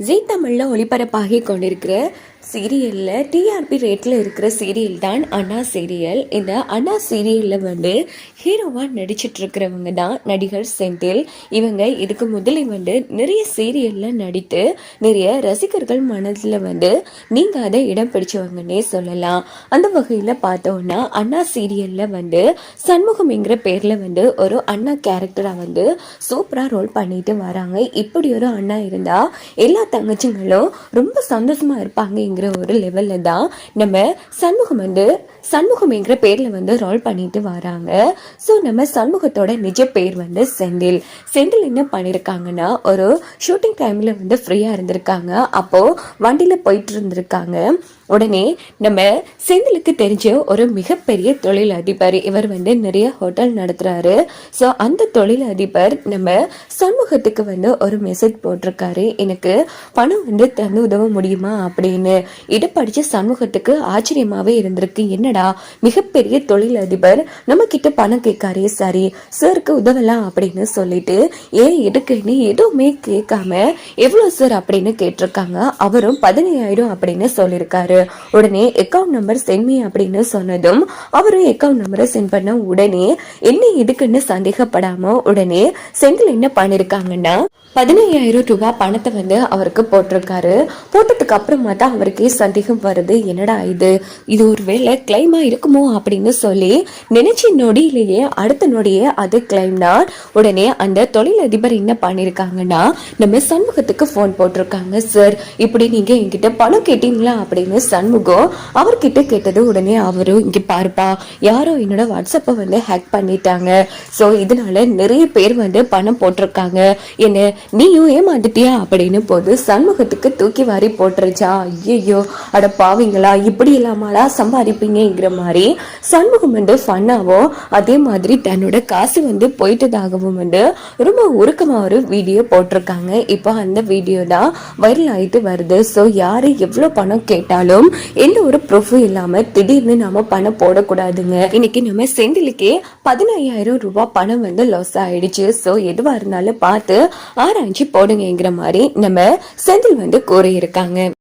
ஜீ தமிழில் ஒளிபரப்பாகி கொண்டிருக்கிற சீரியலில் டிஆர்பி ரேட்டில் இருக்கிற சீரியல் தான் அண்ணா சீரியல். இந்த அண்ணா சீரியலில் ஹீரோவாக நடிச்சிட்ருக்கிறவங்க தான் நடிகர் செந்தில். இவங்க இதுக்கு முதலில் நிறைய சீரியலில் நடித்து நிறைய ரசிகர்கள் மனதில் நீங்காத இடம் பிடிச்சவங்கன்னே சொல்லலாம். அந்த வகையில் பார்த்தோன்னா அண்ணா சீரியலில் சண்முகம்ங்கிற பேரில் ஒரு அண்ணா கேரக்டராக சூப்பராக ரோல் பண்ணிட்டு வராங்க. இப்படி ஒரு அண்ணா இருந்தால் எல்லா தங்கச்சிங்களும் ரொம்ப சந்தோஷமாக இருப்பாங்க ஒரு லெவல்ல தான் நம்ம சண்முகம் என்கிற பேர்ல ரோல் பண்ணிட்டு வராங்க. ஸோ நம்ம சண்முகத்தோட நிஜ பேர் செந்தில் என்ன பண்ணிருக்காங்கன்னா, ஒரு ஷூட்டிங் டைம்ல ஃப்ரீயா இருந்திருக்காங்க. அப்போ வண்டியில போயிட்டு இருந்திருக்காங்க. உடனே நம்ம செந்திலுக்கு தெரிஞ்ச ஒரு மிகப்பெரிய தொழில் அதிபர், இவர் நிறைய ஹோட்டல் நடத்துறாரு. ஸோ அந்த தொழில் அதிபர் நம்ம சண்முகத்துக்கு ஒரு மெசேஜ் போட்டிருக்காரு, எனக்கு பணம் தந்து உதவ முடியுமா அப்படின்னு. இதை படிச்ச சண்முகத்துக்கு ஆச்சரியமாவே இருந்திருக்கு. என்னடா மிகப்பெரிய தொழில் அதிபர் நம்ம கிட்ட பணம் கேட்காரே, சரி சாருக்கு உதவலாம் அப்படின்னு சொல்லிட்டு ஏன் எடுக்குன்னு எதுவுமே கேட்காம எவ்வளவு சார் அப்படின்னு கேட்டிருக்காங்க. அவரும் 15,000 அப்படின்னு சொல்லியிருக்காரு. உடனே அக்கவுண்ட் நம்பர் சென்ட் மீ அப்படின்னு சொன்னதும் அவரும் அக்கவுண்ட் நம்பரை சென்ட் பண்ண உடனே என்ன எதுக்குன்னு சந்தேகப்படாம உடனே செந்தில் என்ன பண்ணிருக்காங்கன்னா 15,000 ரூபாய் பணத்தை அவருக்கு போட்டிருக்காரு. போட்டதுக்கு அப்புறமா தான் அவருக்கே சந்தேகம் வருது, என்னடா இது ஒரு வேளை கிளைமா இருக்குமோ அப்படின்னு சொல்லி நினைச்ச நொடியிலேயே அடுத்த நொடியே அது கிளைம் தான். உடனே அந்த தொழில் அதிபர் என்ன பண்ணிருக்காங்கன்னா, நம்ம சண்முகத்துக்கு போன் போட்டிருக்காங்க, சார் இப்படி நீங்க என்கிட்ட பணம் கேட்டீங்களா அப்படின்னு. சண்முகம் அவர்கிட்ட கேட்டது. உடனே அவரும் இங்க பாருப்பா, யாரோ என்னோட வாட்ஸ்அப்பை ஹேக் பண்ணிட்டாங்க. ஸோ இதனால நிறைய பேர் பணம் போட்டிருக்காங்க, என்ன நீயும் ஏமாந்துட்டியா அப்படின்னு போது சண்முகத்துக்கு தூக்கி வாரி போட்டுருச்சா. ஐயோ அட பாவீங்களா, இப்படி இல்லாமலா சம்பாதிப்பீங்கிற மாதிரி சண்முகம் ஃபன்னாவும் அதே மாதிரி தன்னோட காசு போயிட்டதாகவும் ரொம்ப உருக்கமா ஒரு வீடியோ போட்டிருக்காங்க. இப்போ அந்த வீடியோ தான் வைரல் ஆயிட்டு வருது. ஸோ யாரு எவ்வளவு பணம் கேட்டாலும் எந்த ஒரு ப்ரூஃபும் இல்லாம திடீர்னு நாம பணம் போடக்கூடாதுங்க. இன்னைக்கு நம்ம செந்திலுக்கே 15,000 ரூபாய் பணம் லாஸ் ஆயிடுச்சு. ஸோ எதுவா இருந்தாலும் பார்த்து ஆராய்ச்சி போடுங்கிற மாதிரி நம்ம செந்தில் கூறியிருக்காங்க.